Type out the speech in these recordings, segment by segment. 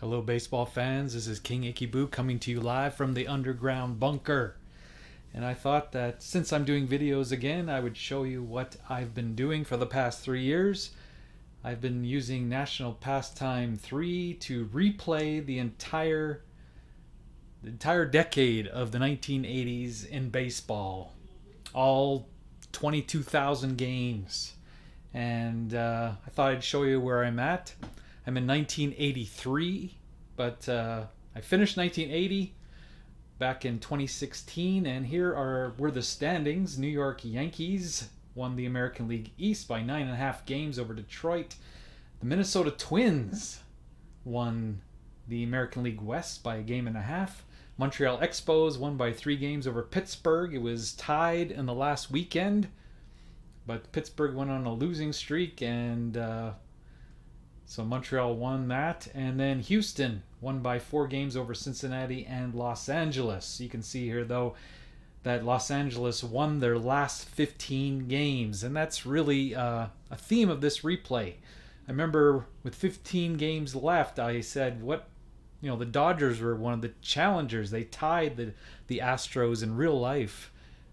Hello, baseball fans. This is King Ikeboo coming to you live from the underground bunker. And I thought that since I'm doing videos again, I would show you what I've been doing for the past 3 years. I've been using National Pastime 3 to replay the entire decade of the 1980s in baseball, all 22,000 games. And I thought I'd show you where I'm at. I'm in 1983, but I finished 1980 back in 2016, and here were the standings. New York Yankees won the American League East by 9.5 games over Detroit. The Minnesota Twins won the American League West by 1.5 games. Montreal Expos won by 3 games over Pittsburgh. It was tied in the last weekend, but Pittsburgh went on a losing streak, and so Montreal won that. And then Houston won by 4 games over Cincinnati and Los Angeles. You can see here, though, that Los Angeles won their last 15 games. And that's really a theme of this replay. I remember with 15 games left, I said, the Dodgers were one of the challengers. They tied the Astros in real life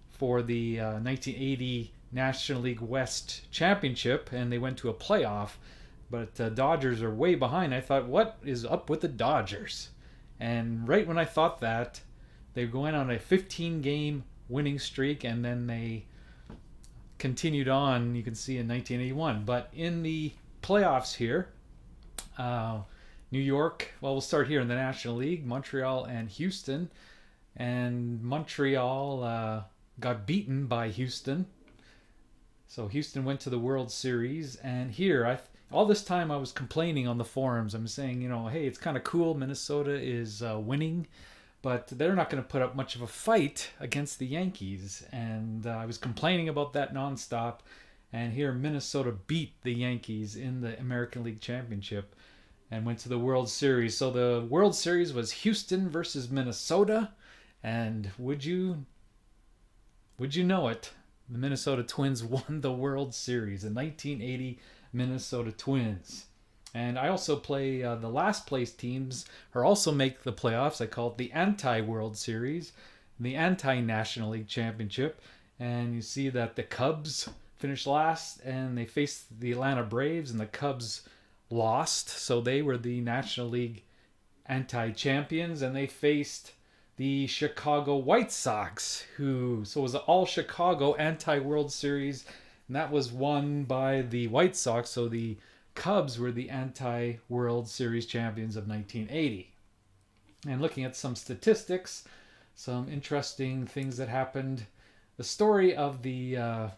for the 1980 National League West Championship, and they went to a playoff. But Dodgers are way behind. I thought, what is up with the Dodgers? And right when I thought that, they went on a 15-game winning streak, and then they continued on, you can see, in 1981. But in the playoffs here, New York, well, we'll start here in the National League, Montreal and Houston. And Montreal got beaten by Houston. So Houston went to the World Series, and here, all this time I was complaining on the forums. I'm saying, hey, it's kind of cool Minnesota is winning, but they're not going to put up much of a fight against the Yankees. And I was complaining about that nonstop. And here Minnesota beat the Yankees in the American League Championship and went to the World Series. So the World Series was Houston versus Minnesota. And would you know it, the Minnesota Twins won the World Series in 1980. Minnesota Twins. And I also play the last place teams, or also make the playoffs. I call it the anti-World Series, the anti-National League Championship. And you see that the Cubs finished last, and they faced the Atlanta Braves, and the Cubs lost. So they were the National League anti-champions, and they faced the Chicago White Sox, so it was an all-Chicago anti-World Series. And that was won by the White Sox, so the Cubs were the anti-World Series champions of 1980. And looking at some statistics, some interesting things that happened. The story of the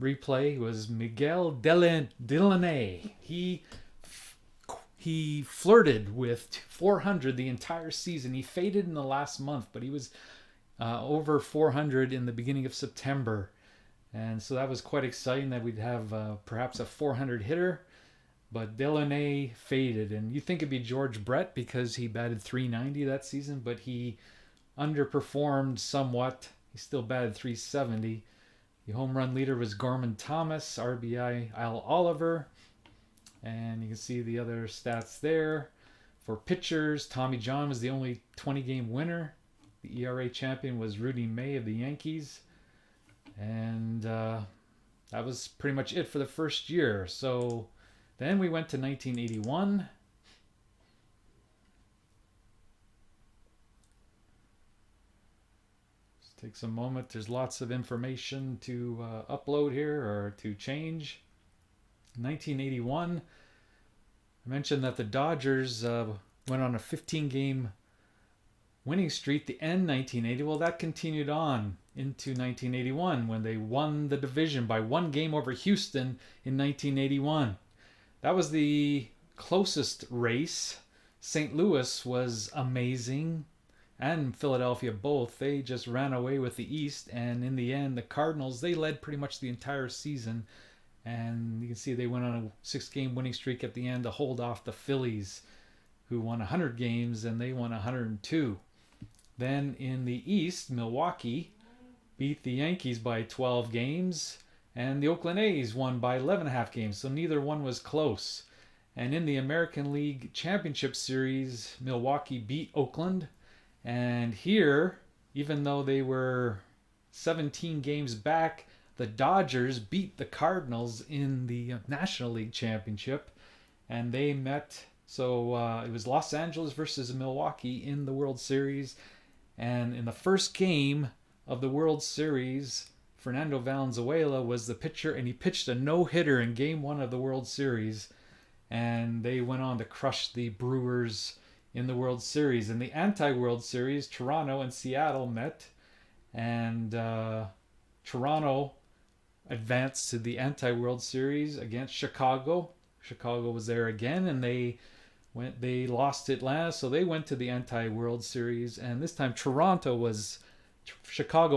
replay was Miguel Delaney. He flirted with 400 the entire season. He faded in the last month, but he was over 400 in the beginning of September. And so that was quite exciting that we'd have perhaps a 400 hitter. But Delaney faded. And you think it'd be George Brett because he batted .390 that season, but he underperformed somewhat. He still batted .370. The home run leader was Gorman Thomas, RBI Al Oliver. And you can see the other stats there. For pitchers, Tommy John was the only 20-game winner. The ERA champion was Rudy May of the Yankees. And that was pretty much it for the first year. So then we went to 1981. Just takes a moment. There's lots of information to upload here or to change. 1981, I mentioned that the Dodgers went on a 15-game winning streak to end 1980. Well, that continued on into 1981 when they won the division by 1 game over Houston in 1981. That was the closest race. St. Louis was amazing, and Philadelphia both. They just ran away with the East, and in the end, the Cardinals, they led pretty much the entire season. And you can see they went on a 6-game winning streak at the end to hold off the Phillies, who won 100 games, and they won 102. Then in the East, Milwaukee beat the Yankees by 12 games, and the Oakland A's won by 11.5 games, so neither one was close. And in the American League Championship Series, Milwaukee beat Oakland. And here, even though they were 17 games back, the Dodgers beat the Cardinals in the National League Championship. And they met, so it was Los Angeles versus Milwaukee in the World Series. And in the first game of the World Series, Fernando Valenzuela was the pitcher, and he pitched a no-hitter in Game 1 of the World Series. And they went on to crush the Brewers in the World Series. In the anti-World Series, Toronto and Seattle met, and Toronto advanced to the anti-World Series against Chicago. Chicago was there again, and they lost it last, so they went to the anti-World Series, and this time Chicago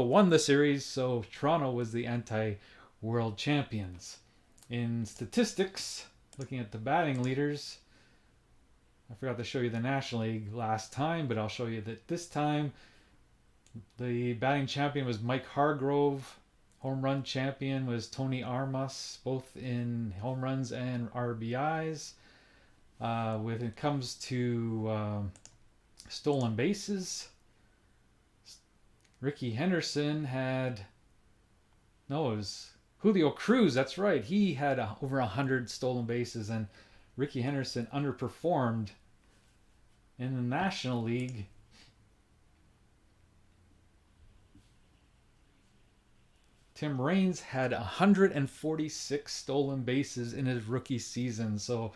won the series, so Toronto was the anti-world champions. In statistics, looking at the batting leaders, I forgot to show you the National League last time, but I'll show you that this time the batting champion was Mike Hargrove. Home run champion was Tony Armas, both in home runs and RBIs. When it comes to stolen bases, Ricky Henderson it was Julio Cruz, that's right. He had over 100 stolen bases, and Ricky Henderson underperformed in the National League. Tim Raines had 146 stolen bases in his rookie season, so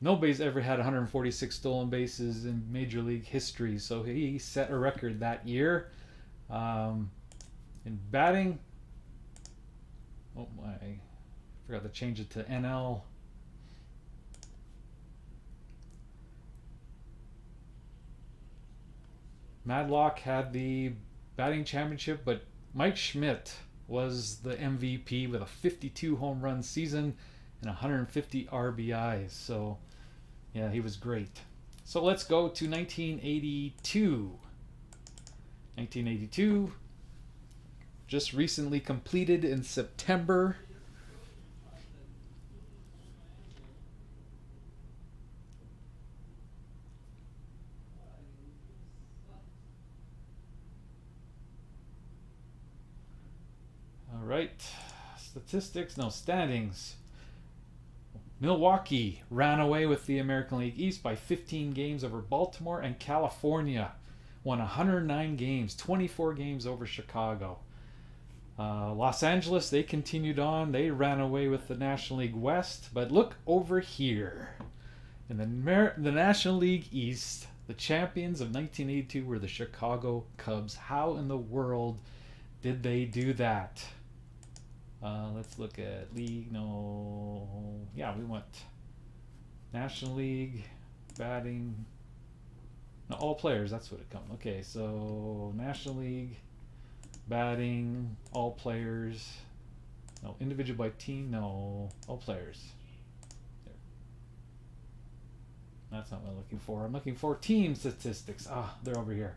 nobody's ever had 146 stolen bases in Major League history, so he set a record that year. In batting, I forgot to change it to NL. Madlock had the batting championship, but Mike Schmidt was the MVP with a 52 home run season and 150 RBIs. So, yeah, he was great. So let's go to 1982. 1982, just recently completed in September. All right, standings. Milwaukee ran away with the American League East by 15 games over Baltimore, and California won 109 games, 24 games over Chicago. Los Angeles, they continued on. They ran away with the National League West. But look over here. In the National League East, the champions of 1982 were the Chicago Cubs. How in the world did they do that? Let's look at league. We went National League, batting. No, all players, that's what it comes. Okay, so National League, batting, all players. No, individual by team, no, all players. There. That's not what I'm looking for. I'm looking for team statistics. They're over here.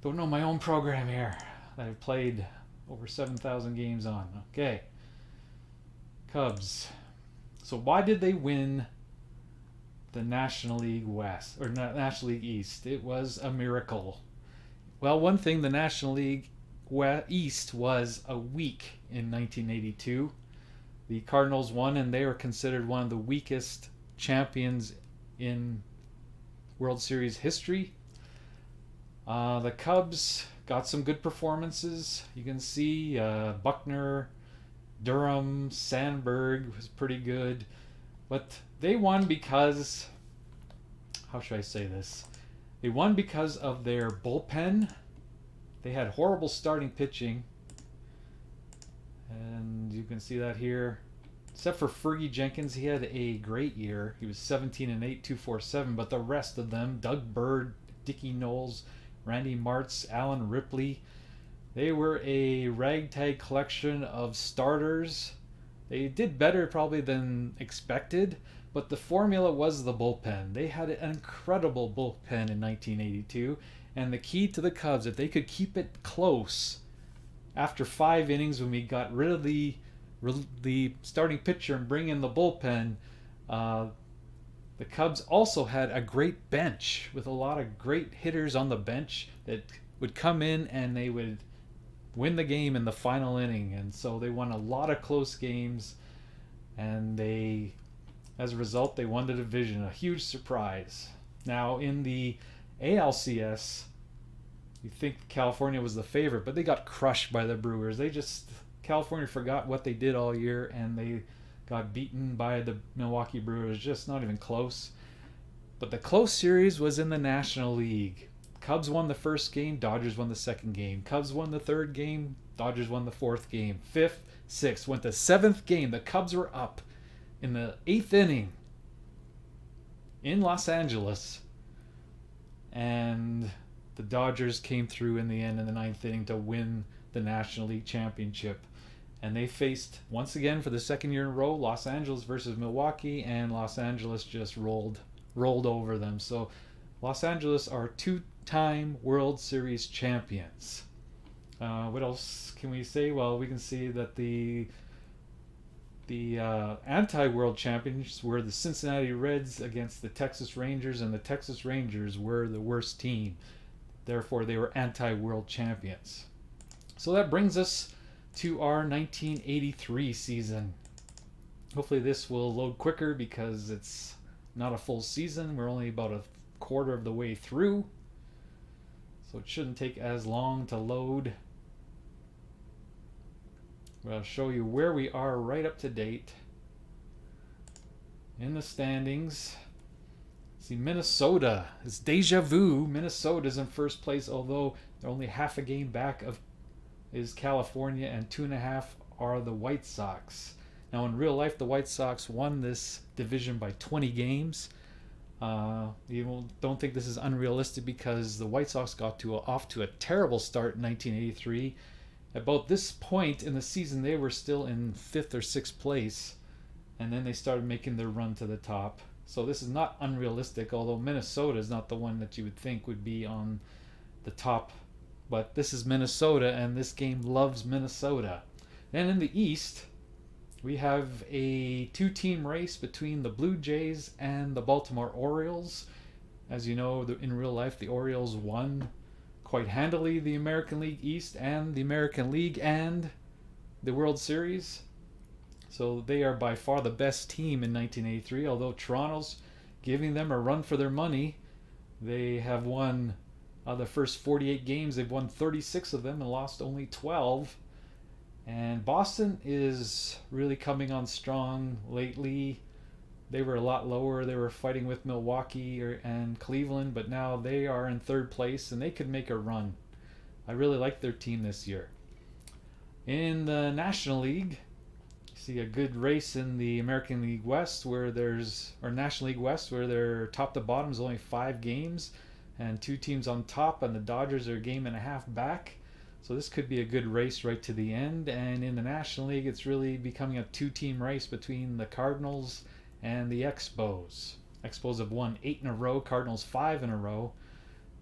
Don't know my own program here that I've played over 7,000 games on. Okay. Cubs. So why did they win the National League West, or National League East? It was a miracle. Well, one thing, the National League East was a weak in 1982. The Cardinals won, and they were considered one of the weakest champions in World Series history. The Cubs got some good performances. You can see Buckner, Durham, Sandberg was pretty good. But they won because, how should I say this? They won because of their bullpen. They had horrible starting pitching. And you can see that here. Except for Fergie Jenkins, he had a great year. He was 17-8, 247. But the rest of them, Doug Bird, Dickie Knowles, Randy Martz, Alan Ripley, they were a ragtag collection of starters. They did better probably than expected, but the formula was the bullpen. They had an incredible bullpen in 1982, and the key to the Cubs, if they could keep it close after 5 innings when we got rid of the starting pitcher and bring in the bullpen, The Cubs also had a great bench with a lot of great hitters on the bench that would come in and they would win the game in the final inning. And so they won a lot of close games, and as a result, they won the division. A huge surprise. Now, in the ALCS, you think California was the favorite, but they got crushed by the Brewers. California forgot what they did all year, and they got beaten by the Milwaukee Brewers, just not even close. But the close series was in the National League. Cubs won the first game, Dodgers won the second game. Cubs won the third game, Dodgers won the fourth game. Fifth, sixth, went to seventh game. The Cubs were up in the eighth inning in Los Angeles, and the Dodgers came through in the end in the ninth inning to win the National League Championship. And they faced, once again for the second year in a row, Los Angeles versus Milwaukee, and Los Angeles just rolled over them. So Los Angeles are two-time World Series champions. What else can we say? Well, we can see that the anti-world champions were the Cincinnati Reds against the Texas Rangers, and the Texas Rangers were the worst team. Therefore, they were anti-world champions. So that brings us to our 1983 season. Hopefully this will load quicker because it's not a full season. We're only about a quarter of the way through, so it shouldn't take as long to load. I'll show you where we are right up to date in the standings. See, Minnesota, it's deja vu. Minnesota's in first place, although they're only half a game back of is California, and 2.5 are the White Sox. Now, in real life, the White Sox won this division by 20 games. You don't think this is unrealistic because the White Sox got off to a terrible start in 1983. About this point in the season, they were still in 5th or 6th place, and then they started making their run to the top. So this is not unrealistic, although Minnesota is not the one that you would think would be on the top. But this is Minnesota, and this game loves Minnesota. Then in the East, we have a two-team race between the Blue Jays and the Baltimore Orioles. As you know, in real life, the Orioles won quite handily the American League East and the American League and the World Series. So they are by far the best team in 1983, although Toronto's giving them a run for their money. They have won the first 48 games. They've won 36 of them and lost only 12. And Boston is really coming on strong lately. They were a lot lower. They were fighting with Milwaukee and Cleveland, but now they are in third place and they could make a run. I really like their team this year. In the National League, you see a good race in the American League West or National League West, where they're top to bottom is only 5 games and 2 teams on top, and the Dodgers are a game and a half back. So this could be a good race right to the end. And in the National League, it's really becoming a 2-team race between the Cardinals and the Expos. Expos have won 8 in a row, Cardinals 5 in a row.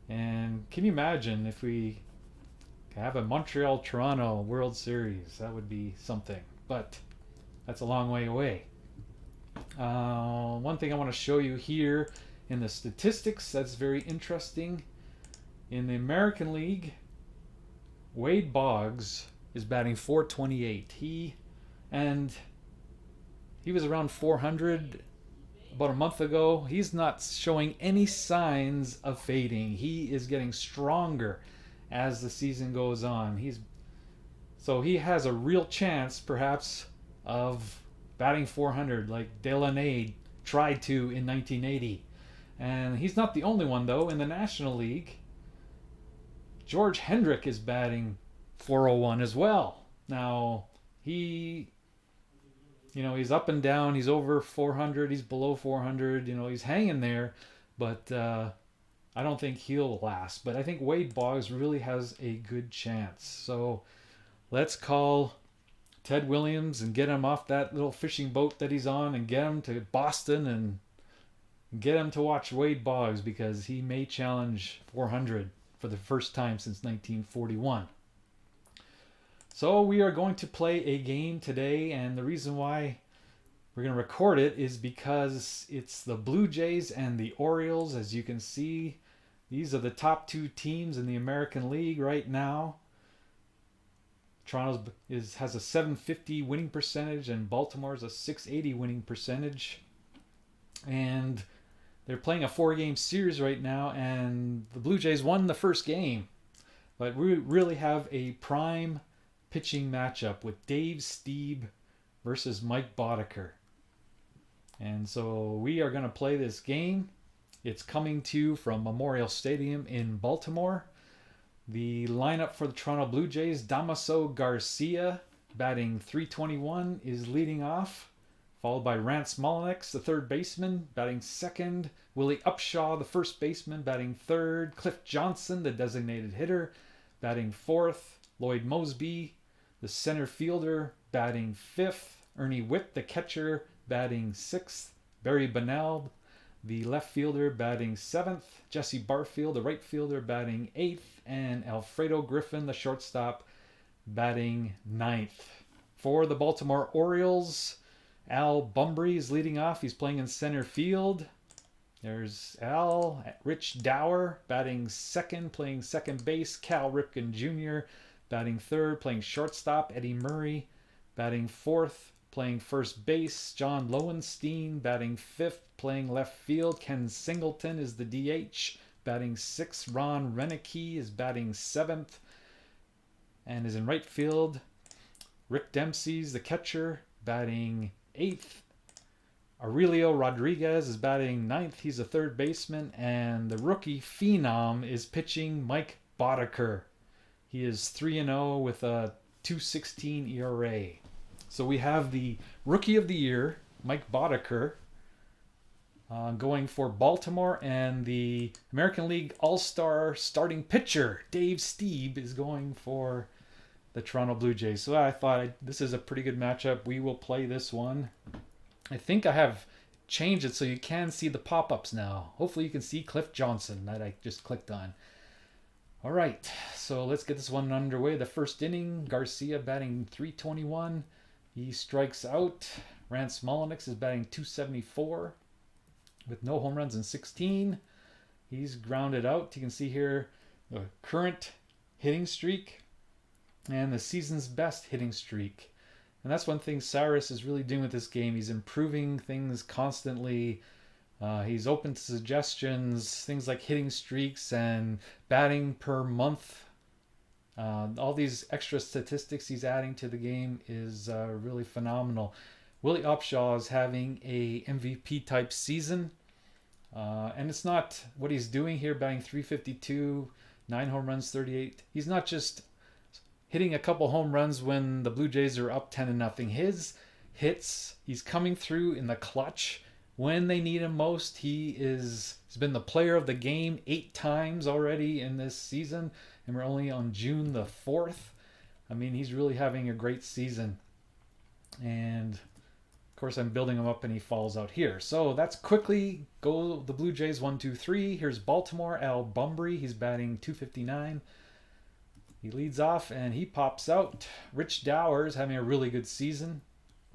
And can you imagine if we have a Montreal-Toronto World Series? That would be something, but that's a long way away. One thing I want to show you here in the statistics that's very interesting. In the American League, Wade Boggs is batting .428. He was around 400 about a month ago. He's not showing any signs of fading. He is getting stronger as the season goes on. So he has a real chance, perhaps, of batting .400 like Delaney tried to in 1980. And he's not the only one, though. In the National League, George Hendrick is batting .401 as well. Now, he's up and down. He's over 400. He's below 400. He's hanging there. But I don't think he'll last. But I think Wade Boggs really has a good chance. So let's call Ted Williams and get him off that little fishing boat that he's on and get him to Boston and get him to watch Wade Boggs, because he may challenge 400 for the first time since 1941. So we are going to play a game today, and the reason why we're going to record it is because it's the Blue Jays and the Orioles. As you can see, these are the top two teams in the American League right now. Toronto has a 750 winning percentage and Baltimore's a 680 winning percentage. And they're playing a 4-game series right now, and the Blue Jays won the first game. But we really have a prime pitching matchup with Dave Stieb versus Mike Boddicker. And so we are going to play this game. It's coming to you from Memorial Stadium in Baltimore. The lineup for the Toronto Blue Jays: Damaso Garcia, batting .321, is leading off, followed by Rance Mullinax, the third baseman, batting second. Willie Upshaw, the first baseman, batting third. Cliff Johnson, the designated hitter, batting fourth. Lloyd Mosby, the center fielder, batting fifth. Ernie Witt, the catcher, batting sixth. Barry Bonnell, the left fielder, batting seventh. Jesse Barfield, the right fielder, batting eighth. And Alfredo Griffin, the shortstop, batting ninth. For the Baltimore Orioles, Al Bumbry is leading off. He's playing in center field. There's Al. Rich Dower batting second, playing second base. Cal Ripken Jr. batting third, playing shortstop. Eddie Murray batting fourth, playing first base. John Lowenstein batting fifth, playing left field. Ken Singleton is the DH, batting sixth. Ron Renicky is batting seventh and is in right field. Rick Dempsey's the catcher, batting eighth. Aurelio Rodriguez is batting ninth. He's a third baseman. And the rookie phenom is pitching, Mike Boddicker. He is 3-0 with a 2.16 ERA. So we have the rookie of the year, Mike Boddicker, going for Baltimore, and the American League All-Star starting pitcher, Dave Stieb, is going for the Toronto Blue Jays. So I thought this is a pretty good matchup. We will play this one. I think I have changed it so you can see the pop-ups now. Hopefully you can see Cliff Johnson that I just clicked on. All right, so let's get this one underway. The first inning, Garcia batting .321. He strikes out. Rance Mullinax is batting .274 with no home runs in 16. He's grounded out. You can see here the current hitting streak and the season's best hitting streak. And that's one thing Cyrus is really doing with this game. He's improving things constantly. He's open to suggestions, things like hitting streaks and batting per month. All these extra statistics he's adding to the game is really phenomenal. Willie Upshaw is having a MVP type season. And it's not what he's doing here, batting .352, 9 home runs, 38. He's not just hitting a couple home runs when the Blue Jays are up 10-0. His hits, he's coming through in the clutch when they need him most. He's been the player of the game 8 times already in this season, and we're only on June the 4th. I mean, he's really having a great season. And of course, I'm building him up and he falls out here. So that's quickly go the Blue Jays 1, 2, 3. Here's Baltimore, Al Bumbry. He's batting .259. He leads off and he pops out. Rich Dower is having a really good season,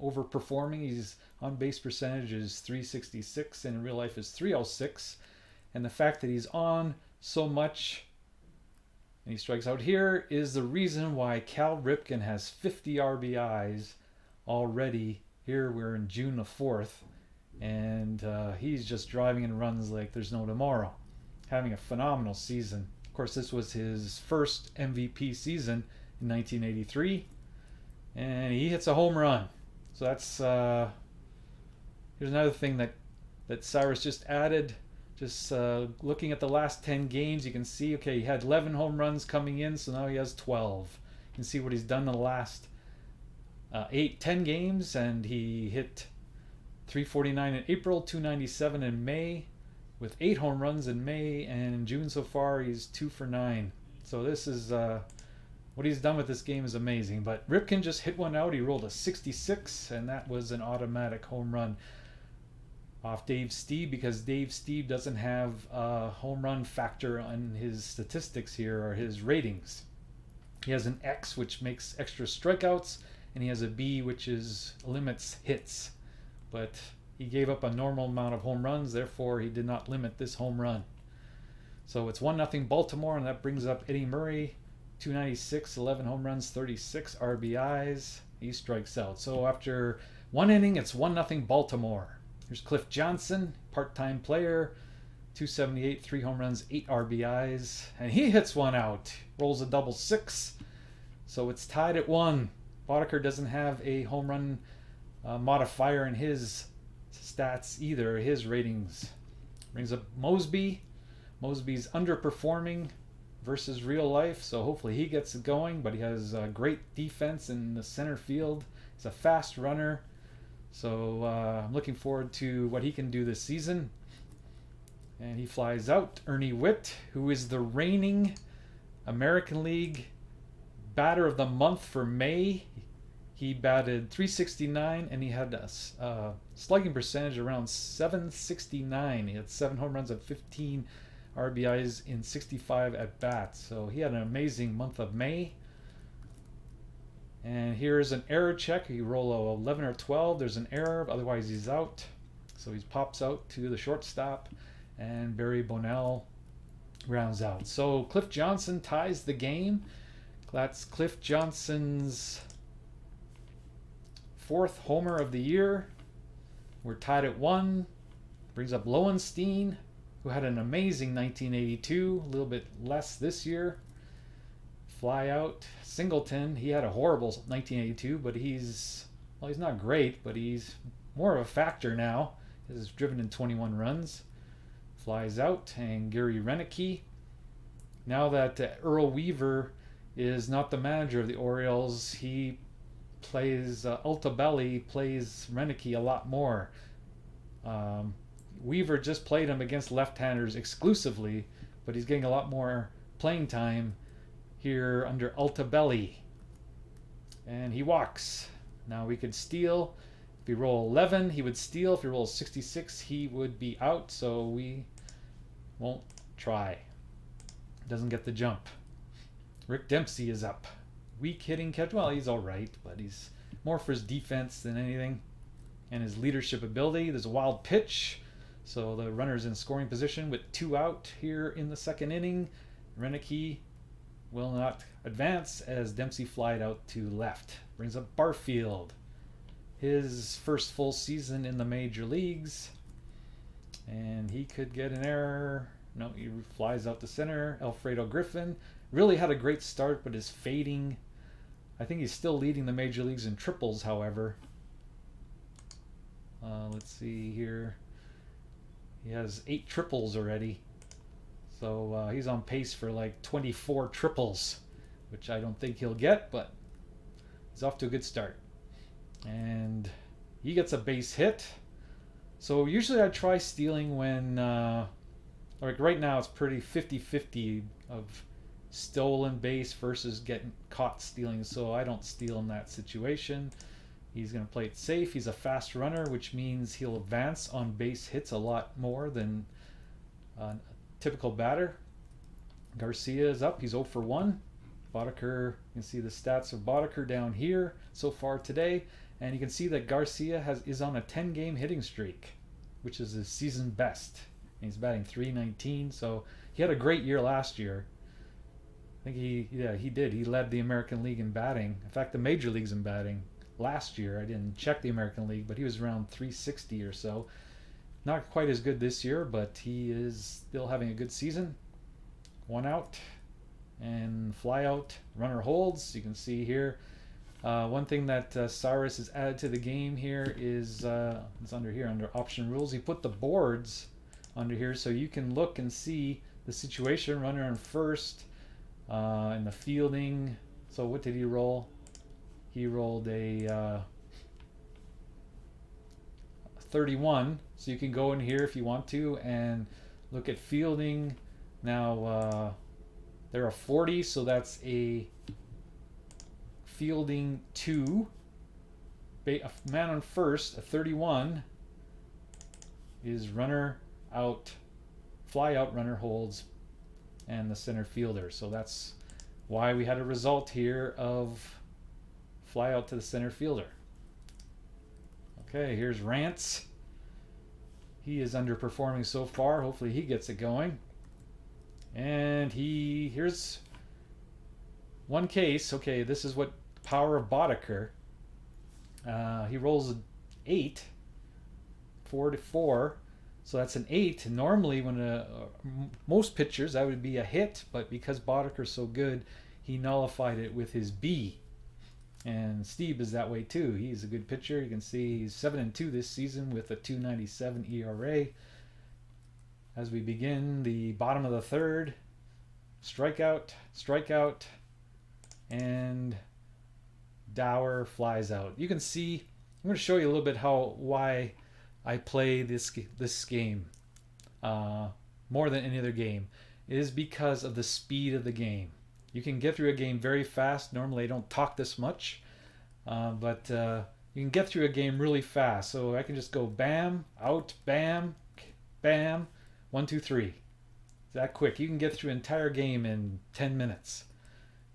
overperforming. His on-base percentage is .366 and in real life is .306. And the fact that he's on so much and he strikes out here is the reason why Cal Ripken has 50 RBIs already. Here we're in June the 4th, and he's just driving in runs like there's no tomorrow. Having a phenomenal season. Of course, this was his first MVP season in 1983, and he hits a home run. So that's here's another thing that Cyrus just added. Just looking at the last 10 games, you can see, okay, he had 11 home runs coming in, so now he has 12. You can see what he's done in the last 10 games, and he hit .349 in April, .297 in May, with 8 home runs in May, and in June so far he's 2 for 9. So this is what he's done with this game is amazing. But Ripken just hit one out. He rolled a 66, and that was an automatic home run off Dave Stieb, because Dave Stieb doesn't have a home run factor on his statistics here, or his ratings. He has an X, which makes extra strikeouts, and he has a B, which limits hits. but he gave up a normal amount of home runs, therefore he did not limit this home run. So it's 1-0 Baltimore, and that brings up Eddie Murray, 296, 11 home runs, 36 RBIs. He strikes out. So after one inning, it's 1-0 Baltimore. Here's Cliff Johnson, part-time player, 278, 3 home runs, 8 RBIs, and he hits one out. Rolls a double six, so it's tied at 1. Boddicker doesn't have a home run modifier in his stats either, his ratings. Brings up Mosby. Mosby's underperforming versus real life, so hopefully he gets it going, but he has great defense in the center field. He's a fast runner, so I'm looking forward to what he can do this season. And he flies out. Ernie Witt, who is the reigning American League batter of the month for May. He batted .369 and he had a slugging percentage around .769. He had 7 home runs and 15 RBIs in 65 at bats. So he had an amazing month of May. And here's an error check. You roll a 11 or 12. There's an error, otherwise he's out. So he pops out to the shortstop, and Barry Bonnell rounds out. So Cliff Johnson ties the game. That's Cliff Johnson's 4th homer of the year. We're tied at 1. Brings up Lowenstein, who had an amazing 1982, a little bit less this year. Fly out. Singleton, he had a horrible 1982, but he's not great, but he's more of a factor now. He's driven in 21 runs. Flies out. And Gary Renicky. Now that Earl Weaver is not the manager of the Orioles, he plays Altabelli plays Renicky a lot more. Weaver just played him against left-handers exclusively, but he's getting a lot more playing time here under Altabelli. And he walks. Now we could steal. If he roll 11, he would steal. If he rolls 66, he would be out, so we won't try. Doesn't get the jump. Rick Dempsey is up. Weak hitting catch. Well, he's all right, but he's more for his defense than anything and his leadership ability. There's a wild pitch, so the runner's in scoring position with 2 out here in the 2nd inning. Renicky will not advance as Dempsey flied out to left. Brings up Barfield. His first full season in the major leagues, and he could get an error. No, he flies out to center. Alfredo Griffin really had a great start, but is fading. I think he's still leading the major leagues in triples, however. Let's see here. He has 8 triples already. So he's on pace for like 24 triples, which I don't think he'll get, but he's off to a good start. And he gets a base hit. So usually I try stealing when, like right now it's pretty 50-50 of stolen base versus getting caught stealing, so I don't steal in that situation. He's going to play it safe. He's a fast runner, which means he'll advance on base hits a lot more than a typical batter. Garcia is up. He's 0 for 1. Boddicker, you can see the stats of Boddicker down here so far today, and you can see that Garcia is on a 10-game hitting streak, which is his season best. And he's batting .319, so he had a great year last year. I think he did. He led the American League in batting. In fact, the major leagues in batting last year. I didn't check the American League, but he was around .360 or so. Not quite as good this year, but he is still having a good season. 1 out and fly out. Runner holds. You can see here. One thing that Cyrus has added to the game here is it's under option rules. He put the boards under here so you can look and see the situation. Runner on first. In the fielding. So what did he roll? He rolled a 31. So you can go in here if you want to and look at fielding. Now there are 40, so that's a fielding 2. A man on first, a 31 is runner out, fly out, runner holds, and the center fielder. So that's why we had a result here of fly out to the center fielder. Okay, here's Rance. He is underperforming so far. Hopefully he gets it going. And here's one case. Okay, this is what power of Boddicker. He rolls an 8, 4 to 4. So that's an 8. Normally, when most pitchers, that would be a hit, but because Boddicker's so good, he nullified it with his B. And Stieb is that way too. He's a good pitcher. You can see he's 7-2 this season with a 2.97 ERA. As we begin the bottom of the third, strikeout, and Dower flies out. You can see, I'm going to show you a little bit why I play this game more than any other game. It is because of the speed of the game. You can get through a game very fast. Normally I don't talk this much, but you can get through a game really fast. So I can just go bam, out, bam, bam, 1, 2, 3. It's that quick. You can get through an entire game in 10 minutes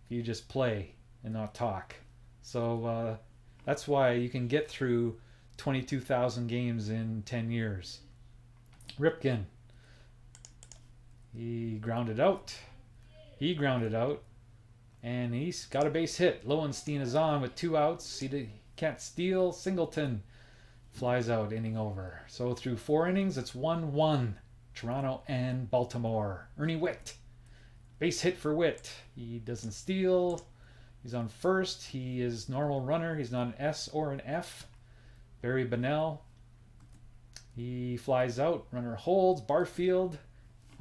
if you just play and not talk. So that's why you can get through 22,000 games in 10 years. Ripken. He grounded out. And he's got a base hit. Lowenstein is on with 2 outs. He can't steal. Singleton flies out, inning over. So through 4 innings, it's 1-1. Toronto and Baltimore. Ernie Witt. Base hit for Witt. He doesn't steal. He's on first. He is normal runner. He's not an S or an F. Barry Bonnell. He flies out. Runner holds. Barfield.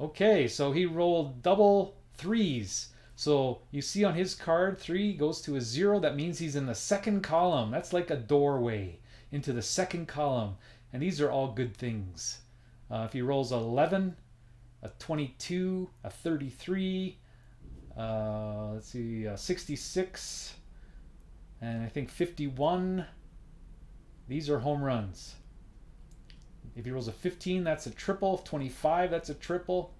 Okay, so he rolled double 3s. So you see on his card, 3 goes to a 0. That means he's in the second column. That's like a doorway into the second column. And these are all good things. If he rolls 11, a 22, a 33, 66, and I think 51, these are home runs. If he rolls a 15, that's a triple. 25, that's a triple.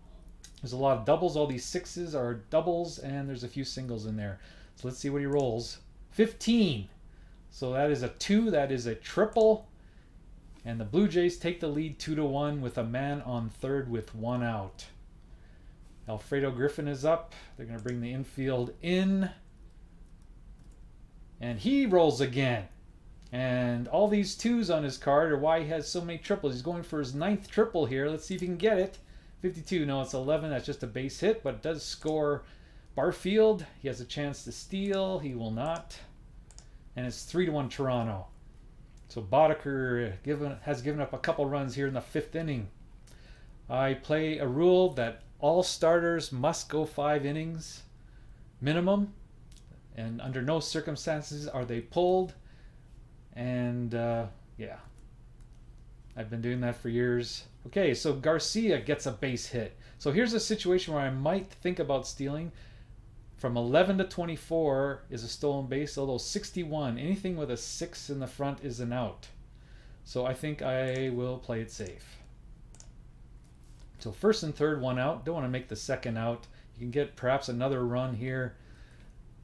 There's a lot of doubles. All these 6s are doubles, and there's a few singles in there. So let's see what he rolls. 15. So that is a 2. That is a triple. And the Blue Jays take the lead 2-1 with a man on third with 1 out. Alfredo Griffin is up. They're going to bring the infield in. And he rolls again. And all these 2s on his card are why he has so many triples. He's going for his 9th triple here. Let's see if he can get it. 52. No, it's 11. That's just a base hit, but it does score Barfield. He has a chance to steal. He will not. And it's 3-1 Toronto. So Boddicker has given up a couple runs here in the 5th inning. I play a rule that all starters must go 5 innings minimum, and under no circumstances are they pulled. And yeah, I've been doing that for years. Okay, so Garcia gets a base hit. So here's a situation where I might think about stealing. From 11 to 24 is a stolen base, although 61, anything with a 6 in the front is an out. So I think I will play it safe. So first and third, 1 out. Don't want to make the second out. You can get perhaps another run here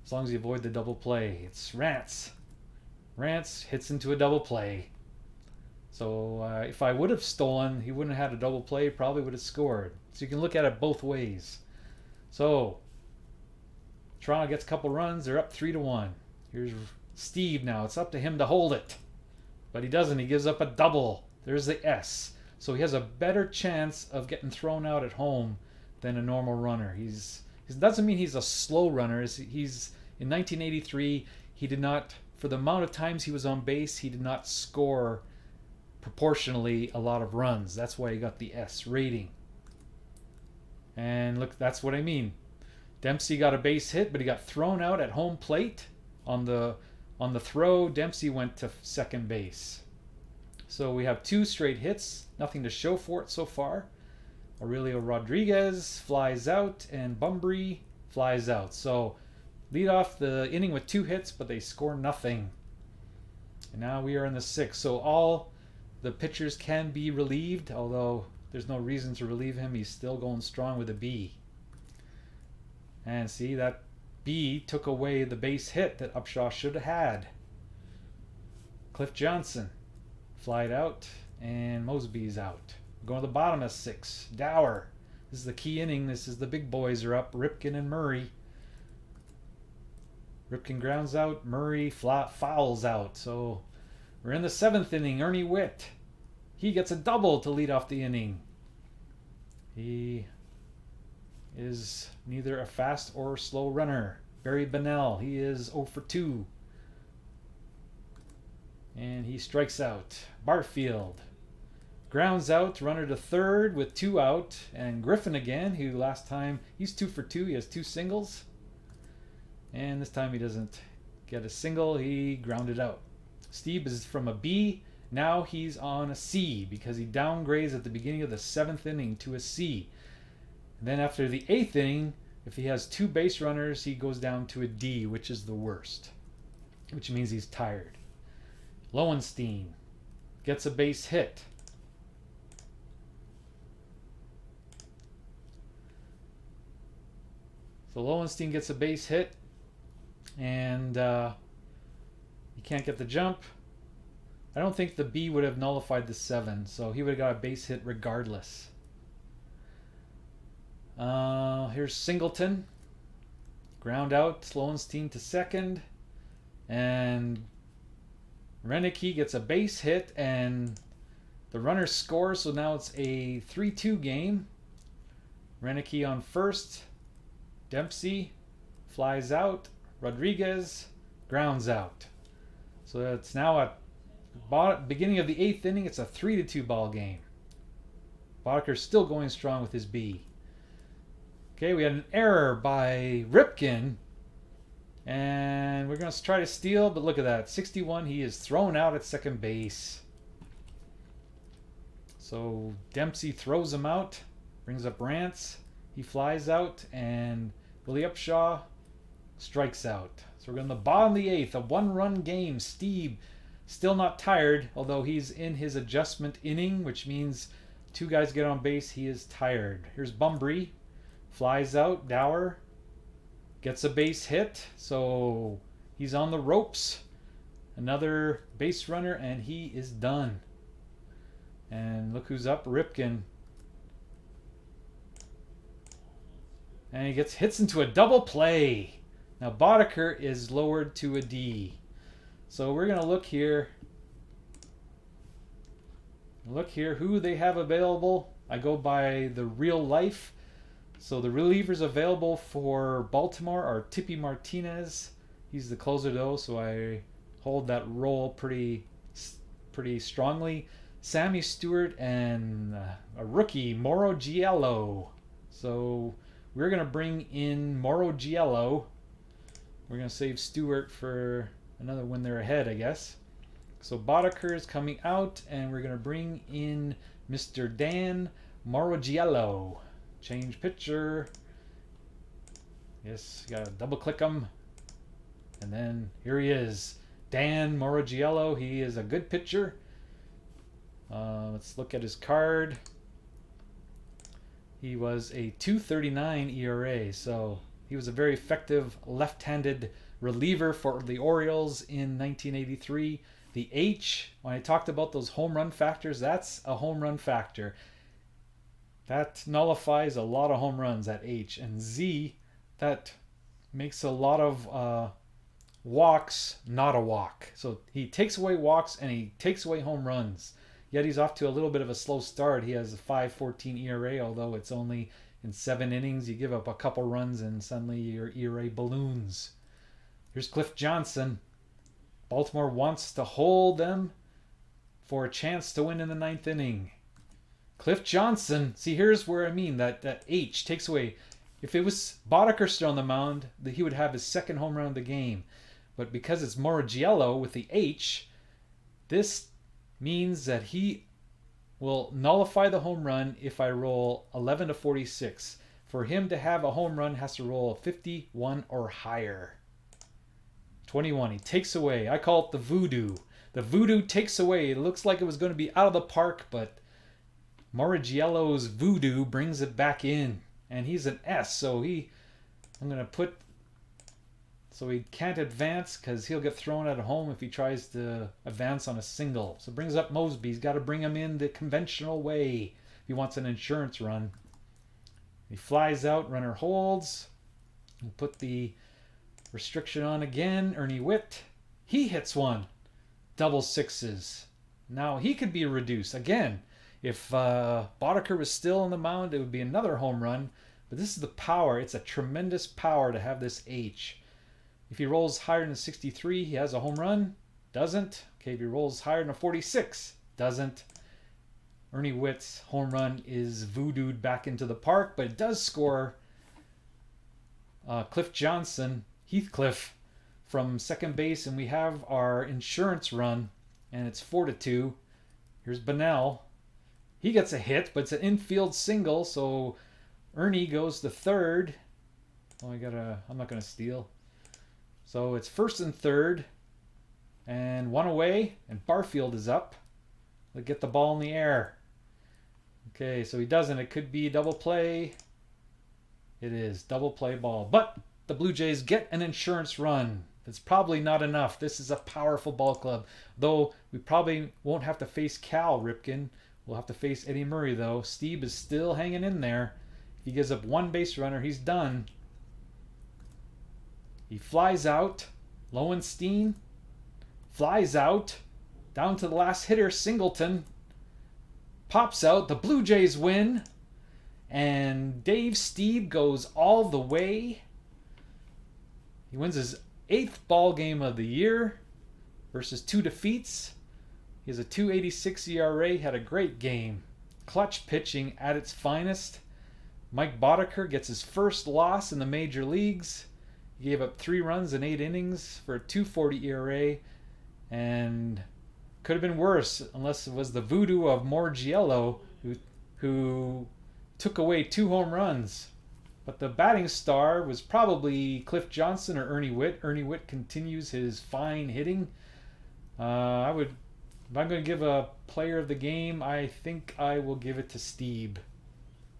as long as you avoid the double play. It's Rance. Rance hits into a double play. So if I would have stolen, he wouldn't have had a double play, probably would have scored. So you can look at it both ways. So Toronto gets a couple runs. They're up 3-1. Here's Stieb now. It's up to him to hold it. But he doesn't. He gives up a double. There's the S. So he has a better chance of getting thrown out at home than a normal runner. He doesn't mean he's a slow runner. He's in 1983, he did not, for the amount of times he was on base, he did not score proportionally a lot of runs. That's why he got the S rating. And look, that's what I mean. Dempsey got a base hit, but he got thrown out at home plate. On the throw, Dempsey went to second base. So we have 2 straight hits. Nothing to show for it so far. Aurelio Rodriguez flies out, and Bumbry flies out. So lead off the inning with 2 hits, but they score nothing. And now we are in the 6th. So all the pitchers can be relieved, although there's no reason to relieve him. He's still going strong with a B. And see, that B took away the base hit that Upshaw should have had. Cliff Johnson Flied out, and Mosby's out. Going to the bottom of 6. Dower. This is the key inning. This is the big boys are up. Ripken and Murray. Ripken grounds out. Murray fouls out. So we're in the 7th inning. Ernie Witt. He gets a double to lead off the inning. He is neither a fast or slow runner. Barry Bennell. He is 0 for 2. And he strikes out. Barfield grounds out, runner to 3rd with 2 out. And Griffin again, who last time, he's 2 for 2. He has 2 singles. And this time he doesn't get a single. He grounded out. Stieb is from a B. Now he's on a C because he downgrades at the beginning of the 7th inning to a C. And then after the 8th inning, if he has 2 base runners, he goes down to a D, which is the worst, which means he's tired. Lowenstein gets a base hit. So Lowenstein gets a base hit, and he can't get the jump. I don't think the B would have nullified the 7, so he would have got a base hit regardless. Here's Singleton. Ground out, Lowenstein to 2nd, and Renicky gets a base hit, and the runner scores, so now it's a 3-2 game. Renicky on 1st. Dempsey flies out. Rodriguez grounds out. So it's now at beginning of the 8th inning. It's a 3-2 ball game. Boddicker still going strong with his B. Okay, we had an error by Ripken. And we're going to try to steal, but look at that. 61, he is thrown out at 2nd base. So Dempsey throws him out, brings up Rance. He flies out, and Willie Upshaw strikes out. So we're going to the bottom of the 8th, a 1-run game. Stieb still not tired, although he's in his adjustment inning, which means 2 guys get on base. He is tired. Here's Bumbry. Flies out. Dower gets a base hit, so he's on the ropes. Another base runner, and he is done. And look who's up, Ripken. And he hits into a double play. Now Boddicker is lowered to a D. So we're going to look here. Look here who they have available. I go by the real life. So the relievers available for Baltimore are Tippy Martinez. He's the closer though, so I hold that role pretty strongly. Sammy Stewart and a rookie, Mauro Giello. So we're going to bring in Mauro Giello. We're going to save Stewart for another when they're ahead, I guess. So Boddicker is coming out, and we're going to bring in Mr. Dan Mauro Giello. Change picture. Yes, you got to double click him. And then here he is. Dan Mauro Giello. He is a good pitcher. Let's look at his card. He was a 2.39 ERA, so he was a very effective left-handed reliever for the Orioles in 1983. The H, when I talked about those home run factors, that's a home run factor. That nullifies a lot of home runs, that H. And Z, that makes a lot of walks not a walk. So he takes away walks and he takes away home runs. Yet he's off to a little bit of a slow start. He has a 5.14 ERA, although it's only in 7 innings. You give up a couple runs and suddenly your ERA balloons. Here's Cliff Johnson. Baltimore wants to hold them for a chance to win in the 9th inning. Cliff Johnson. See, here's where I mean that H takes away. If it was Boddicker still on the mound, he would have his 2nd home run of the game. But because it's Mauro Giello with the H, this means that he will nullify the home run if I roll 11 to 46. For him to have a home run, has to roll 51 or higher. 21, he takes away. I call it the voodoo. The voodoo takes away. It looks like it was going to be out of the park, but Mauro Giello's voodoo brings it back in. And he's an S, so I'm going to put So he can't advance because he'll get thrown at home if he tries to advance on a single. So it brings up Mosby. He's got to bring him in the conventional way if he wants an insurance run. He flies out, runner holds. We'll put the restriction on again. Ernie Witt. He hits one. Double sixes. Now he could be reduced. Again, if Boddicker was still on the mound, it would be another home run. But this is the power. It's a tremendous power to have this H. If he rolls higher than 63, he has a home run. Doesn't. Okay, if he rolls higher than a 46, doesn't. Ernie Witt's home run is voodooed back into the park, but it does score Cliff Johnson, Heathcliff, from second base, and we have our insurance run, and it's 4-2. Here's Bunnell. He gets a hit, but it's an infield single, so Ernie goes to third. Oh, I'm not gonna steal. So it's first and third, and one away, and Barfield is up. They'll get the ball in the air. Okay, so he doesn't. It could be double play. It is double play ball. But the Blue Jays get an insurance run. It's probably not enough. This is a powerful ball club. Though we probably won't have to face Cal Ripken. We'll have to face Eddie Murray, though. Stieb is still hanging in there. If he gives up one base runner, he's done. He flies out. Lowenstein flies out. Down to the last hitter, Singleton. Pops out. The Blue Jays win. And Dave Stieb goes all the way. He wins his 8th ball game of the year versus 2 defeats. He has a 2.86 ERA. Had a great game. Clutch pitching at its finest. Mike Boddicker gets his first loss in the major leagues. He gave up 3 runs in 8 innings for a 2.40 ERA. And could have been worse unless it was the voodoo of Morgiello who took away 2 home runs. But the batting star was probably Cliff Johnson or Ernie Witt. Ernie Witt continues his fine hitting. If I'm going to give a player of the game, I think I will give it to Stieb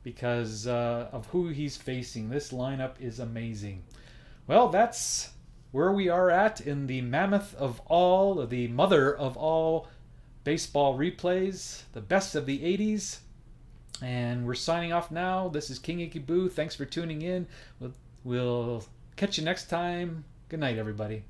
because of who he's facing. This lineup is amazing. Well, that's where we are at in the mammoth of all, the mother of all baseball replays, the best of the 80s. And we're signing off now. This is King Icky Boo. Thanks for tuning in. We'll catch you next time. Good night, everybody.